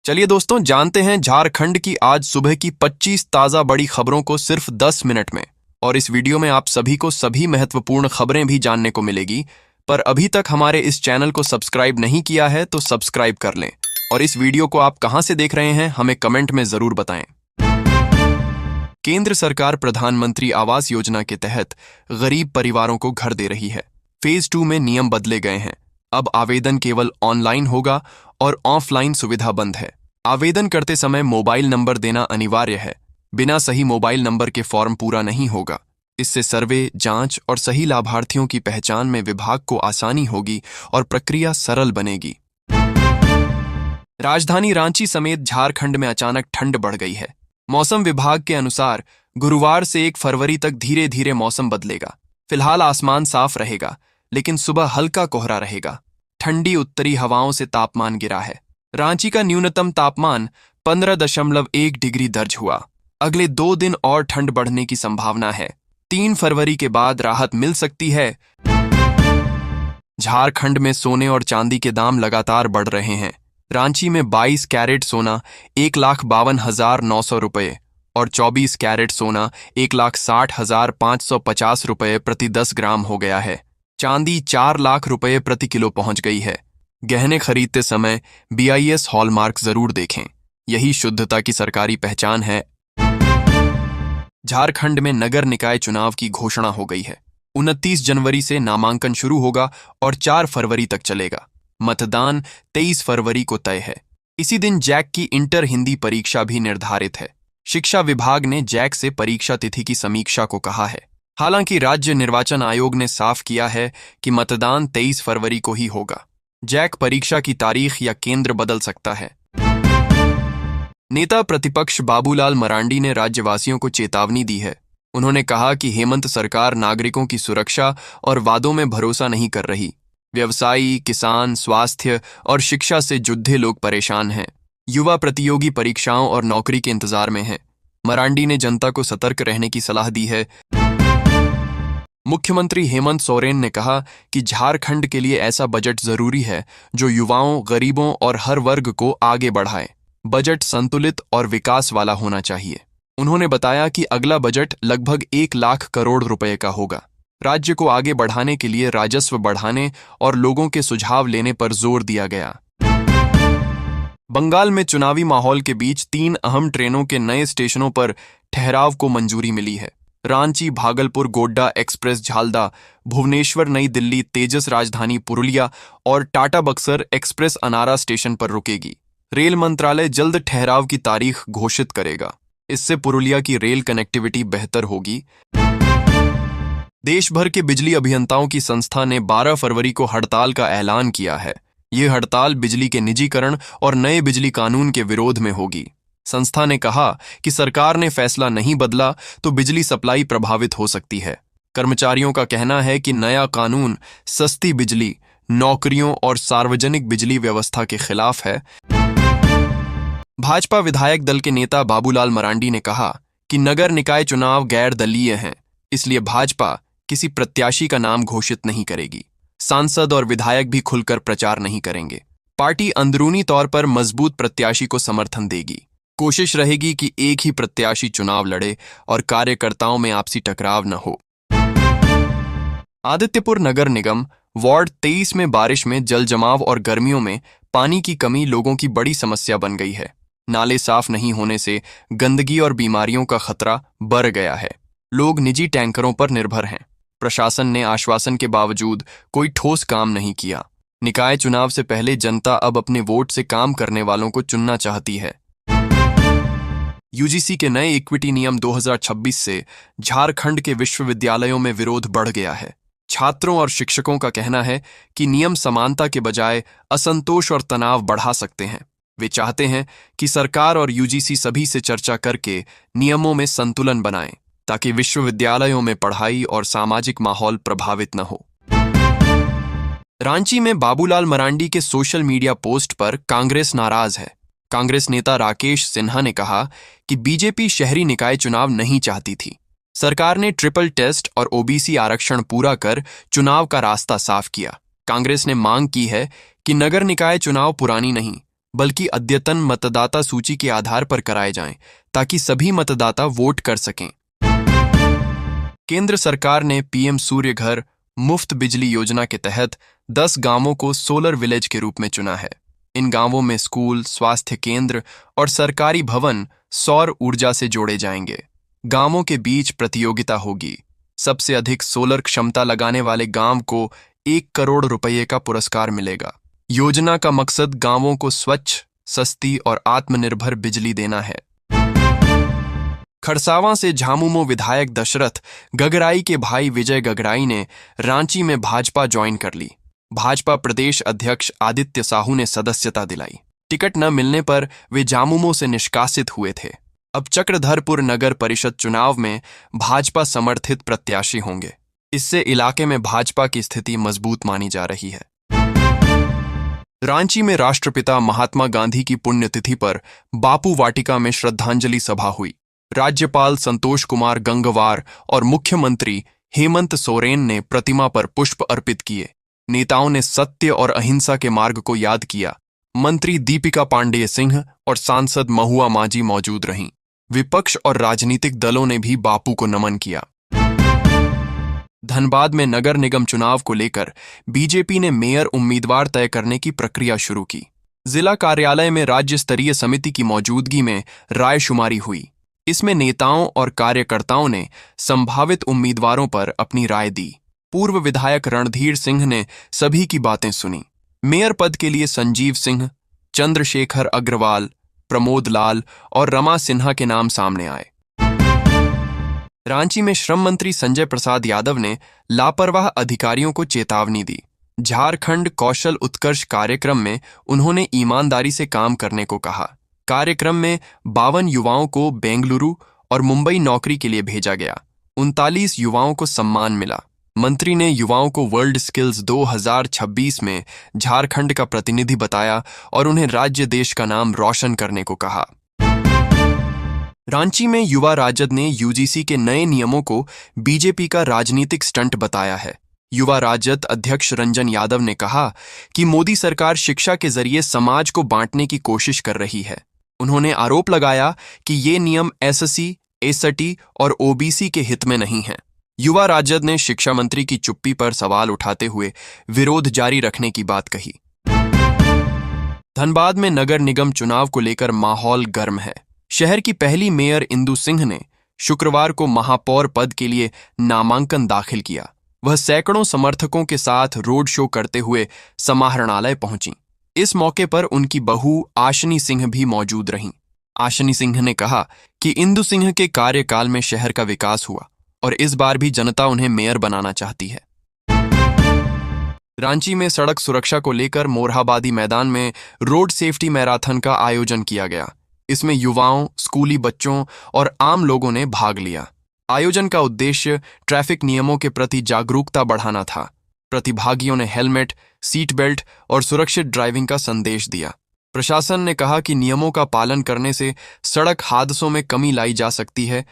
चलिए दोस्तों, जानते हैं झारखंड की आज सुबह की 25 ताजा बड़ी खबरों को सिर्फ 10 मिनट में। और इस वीडियो में आप सभी को सभी महत्वपूर्ण खबरें भी जानने को मिलेगी। पर अभी तक हमारे इस चैनल को सब्सक्राइब नहीं किया है तो सब्सक्राइब कर लें। और इस वीडियो को आप कहां से देख रहे हैं हमें कमेंट में जरूर बताएं। केंद्र सरकार प्रधानमंत्री आवास योजना के तहत गरीब परिवारों को घर दे रही है। फेज 2 में नियम बदले गए हैं। अब आवेदन केवल ऑनलाइन होगा और ऑफलाइन सुविधा बंद है। आवेदन करते समय मोबाइल नंबर देना अनिवार्य है। बिना सही मोबाइल नंबर के फॉर्म पूरा नहीं होगा। इससे सर्वे, जांच और सही लाभार्थियों की पहचान में विभाग को आसानी होगी और प्रक्रिया सरल बनेगी। राजधानी रांची समेत झारखंड में अचानक ठंड बढ़ गई है। मौसम विभाग के अनुसार गुरुवार से 1 फरवरी तक धीरे धीरे मौसम बदलेगा। फिलहाल आसमान साफ रहेगा, लेकिन सुबह हल्का कोहरा रहेगा। ठंडी उत्तरी हवाओं से तापमान गिरा है। रांची का न्यूनतम तापमान 15.1 डिग्री दर्ज हुआ। अगले 2 दिन और ठंड बढ़ने की संभावना है। 3 फरवरी के बाद राहत मिल सकती है। झारखंड में सोने और चांदी के दाम लगातार बढ़ रहे हैं। रांची में 22 कैरेट सोना 1,52,900 रुपये और 24 कैरेट सोना 1,60,550 रुपये प्रति 10 ग्राम हो गया है। चांदी 4 लाख रुपये प्रति किलो पहुंच गई है। गहने खरीदते समय BIS हॉलमार्क जरूर देखें। यही शुद्धता की सरकारी पहचान है। झारखंड में नगर निकाय चुनाव की घोषणा हो गई है। 29 जनवरी से नामांकन शुरू होगा और 4 फरवरी तक चलेगा। मतदान 23 फरवरी को तय है। इसी दिन जैक की इंटर हिंदी परीक्षा भी निर्धारित है। शिक्षा विभाग ने जैक से परीक्षा तिथि की समीक्षा को कहा है। हालांकि राज्य निर्वाचन आयोग ने साफ किया है कि मतदान 23 फरवरी को ही होगा। जैक परीक्षा की तारीख या केंद्र बदल सकता है। नेता प्रतिपक्ष बाबूलाल मरांडी ने राज्यवासियों को चेतावनी दी है। उन्होंने कहा कि हेमंत सरकार नागरिकों की सुरक्षा और वादों में भरोसा नहीं कर रही। व्यवसायी, किसान, स्वास्थ्य और शिक्षा से जुड़े लोग परेशान हैं। युवा प्रतियोगी परीक्षाओं और नौकरी के इंतजार में हैं। मरांडी ने जनता को सतर्क रहने की सलाह दी है। मुख्यमंत्री हेमंत सोरेन ने कहा कि झारखंड के लिए ऐसा बजट जरूरी है जो युवाओं, गरीबों और हर वर्ग को आगे बढ़ाए। बजट संतुलित और विकास वाला होना चाहिए। उन्होंने बताया कि अगला बजट लगभग 1 लाख करोड़ रुपए का होगा। राज्य को आगे बढ़ाने के लिए राजस्व बढ़ाने और लोगों के सुझाव लेने पर जोर दिया गया। बंगाल में चुनावी माहौल के बीच 3 अहम ट्रेनों के नए स्टेशनों पर ठहराव को मंजूरी मिली है। रांची भागलपुर गोड्डा एक्सप्रेस झालदा, भुवनेश्वर नई दिल्ली तेजस राजधानी पुरुलिया और टाटा बक्सर एक्सप्रेस अनारा स्टेशन पर रुकेगी। रेल मंत्रालय जल्द ठहराव की तारीख घोषित करेगा। इससे पुरुलिया की रेल कनेक्टिविटी बेहतर होगी। देश भर के बिजली अभियंताओं की संस्था ने 12 फरवरी को हड़ताल का ऐलान किया है। ये हड़ताल बिजली के निजीकरण और नए बिजली कानून के विरोध में होगी। संस्था ने कहा कि सरकार ने फैसला नहीं बदला तो बिजली सप्लाई प्रभावित हो सकती है। कर्मचारियों का कहना है कि नया कानून सस्ती बिजली, नौकरियों और सार्वजनिक बिजली व्यवस्था के खिलाफ है। भाजपा विधायक दल के नेता बाबूलाल मरांडी ने कहा कि नगर निकाय चुनाव गैर दलीय हैं, इसलिए भाजपा किसी प्रत्याशी का नाम घोषित नहीं करेगी। सांसद और विधायक भी खुलकर प्रचार नहीं करेंगे। पार्टी अंदरूनी तौर पर मजबूत प्रत्याशी को समर्थन देगी। कोशिश रहेगी कि एक ही प्रत्याशी चुनाव लड़े और कार्यकर्ताओं में आपसी टकराव न हो। आदित्यपुर नगर निगम वार्ड 23 में बारिश में जल जमाव और गर्मियों में पानी की कमी लोगों की बड़ी समस्या बन गई है। नाले साफ नहीं होने से गंदगी और बीमारियों का खतरा बढ़ गया है। लोग निजी टैंकरों पर निर्भर हैं। प्रशासन ने आश्वासन के बावजूद कोई ठोस काम नहीं किया। निकाय चुनाव से पहले जनता अब अपने वोट से काम करने वालों को चुनना चाहती है। UGC के नए इक्विटी नियम 2026 से झारखंड के विश्वविद्यालयों में विरोध बढ़ गया है। छात्रों और शिक्षकों का कहना है कि नियम समानता के बजाय असंतोष और तनाव बढ़ा सकते हैं। वे चाहते हैं कि सरकार और UGC सभी से चर्चा करके नियमों में संतुलन बनाएं, ताकि विश्वविद्यालयों में पढ़ाई और सामाजिक माहौल प्रभावित न हो। रांची में बाबूलाल मरांडी के सोशल मीडिया पोस्ट पर कांग्रेस नाराज है। कांग्रेस नेता राकेश सिन्हा ने कहा कि बीजेपी शहरी निकाय चुनाव नहीं चाहती थी। सरकार ने ट्रिपल टेस्ट और OBC आरक्षण पूरा कर चुनाव का रास्ता साफ किया। कांग्रेस ने मांग की है कि नगर निकाय चुनाव पुरानी नहीं बल्कि अद्यतन मतदाता सूची के आधार पर कराए जाएं, ताकि सभी मतदाता वोट कर सकें। केंद्र सरकार ने पीएम सूर्य घर मुफ्त बिजली योजना के तहत 10 गांवों को सोलर विलेज के रूप में चुना है। इन गांवों में स्कूल, स्वास्थ्य केंद्र और सरकारी भवन सौर ऊर्जा से जोड़े जाएंगे। गांवों के बीच प्रतियोगिता होगी। सबसे अधिक सोलर क्षमता लगाने वाले गांव को 1 करोड़ रुपये का पुरस्कार मिलेगा। योजना का मकसद गांवों को स्वच्छ, सस्ती और आत्मनिर्भर बिजली देना है। खरसावां से झामुमो विधायक दशरथ गगराई के भाई विजय गगराई ने रांची में भाजपा ज्वाइन कर ली। भाजपा प्रदेश अध्यक्ष आदित्य साहू ने सदस्यता दिलाई। टिकट न मिलने पर वे झामुमो से निष्कासित हुए थे। अब चक्रधरपुर नगर परिषद चुनाव में भाजपा समर्थित प्रत्याशी होंगे। इससे इलाके में भाजपा की स्थिति मजबूत मानी जा रही है। रांची में राष्ट्रपिता महात्मा गांधी की पुण्यतिथि पर बापू वाटिका में श्रद्धांजलि सभा हुई। राज्यपाल संतोष कुमार गंगवार और मुख्यमंत्री हेमंत सोरेन ने प्रतिमा पर पुष्प अर्पित किए। नेताओं ने सत्य और अहिंसा के मार्ग को याद किया। मंत्री दीपिका पांडेय सिंह और सांसद महुआ माझी मौजूद रहीं। विपक्ष और राजनीतिक दलों ने भी बापू को नमन किया। धनबाद में नगर निगम चुनाव को लेकर बीजेपी ने मेयर उम्मीदवार तय करने की प्रक्रिया शुरू की। जिला कार्यालय में राज्य स्तरीय समिति की मौजूदगी में रायशुमारी हुई। इसमें नेताओं और कार्यकर्ताओं ने संभावित उम्मीदवारों पर अपनी राय दी। पूर्व विधायक रणधीर सिंह ने सभी की बातें सुनी। मेयर पद के लिए संजीव सिंह, चंद्रशेखर अग्रवाल, प्रमोद लाल और रमा सिन्हा के नाम सामने आए। रांची में श्रम मंत्री संजय प्रसाद यादव ने लापरवाह अधिकारियों को चेतावनी दी। झारखंड कौशल उत्कर्ष कार्यक्रम में उन्होंने ईमानदारी से काम करने को कहा। कार्यक्रम में 52 युवाओं को बेंगलुरु और मुंबई नौकरी के लिए भेजा गया। 39 युवाओं को सम्मान मिला। मंत्री ने युवाओं को वर्ल्ड स्किल्स 2026 में झारखंड का प्रतिनिधि बताया और उन्हें राज्य देश का नाम रोशन करने को कहा। रांची में युवा राजद ने यूजीसी के नए नियमों को बीजेपी का राजनीतिक स्टंट बताया है। युवा राजद अध्यक्ष रंजन यादव ने कहा कि मोदी सरकार शिक्षा के जरिए समाज को बांटने की कोशिश कर रही है। उन्होंने आरोप लगाया कि ये नियम एससी, एसटी और ओबीसी के हित में नहीं हैं। युवा राजद ने शिक्षा मंत्री की चुप्पी पर सवाल उठाते हुए विरोध जारी रखने की बात कही। धनबाद में नगर निगम चुनाव को लेकर माहौल गर्म है। शहर की पहली मेयर इंदु सिंह ने शुक्रवार को महापौर पद के लिए नामांकन दाखिल किया। वह सैकड़ों समर्थकों के साथ रोड शो करते हुए समाहरणालय पहुंची। इस मौके पर उनकी बहू आशनी सिंह भी मौजूद रहीं। आशनी सिंह ने कहा कि इंदु सिंह के कार्यकाल में शहर का विकास हुआ और इस बार भी जनता उन्हें मेयर बनाना चाहती है। रांची में सड़क सुरक्षा को लेकर मोरहाबादी मैदान में रोड सेफ्टी मैराथन का आयोजन किया गया। इसमें युवाओं, स्कूली बच्चों और आम लोगों ने भाग लिया। आयोजन का उद्देश्य ट्रैफिक नियमों के प्रति जागरूकता बढ़ाना था। प्रतिभागियों ने हेलमेट, सीट बेल्ट और सुरक्षित ड्राइविंग का संदेश दिया। प्रशासन ने कहा कि नियमों का पालन करने से सड़क हादसों में कमी लाई जा सकती है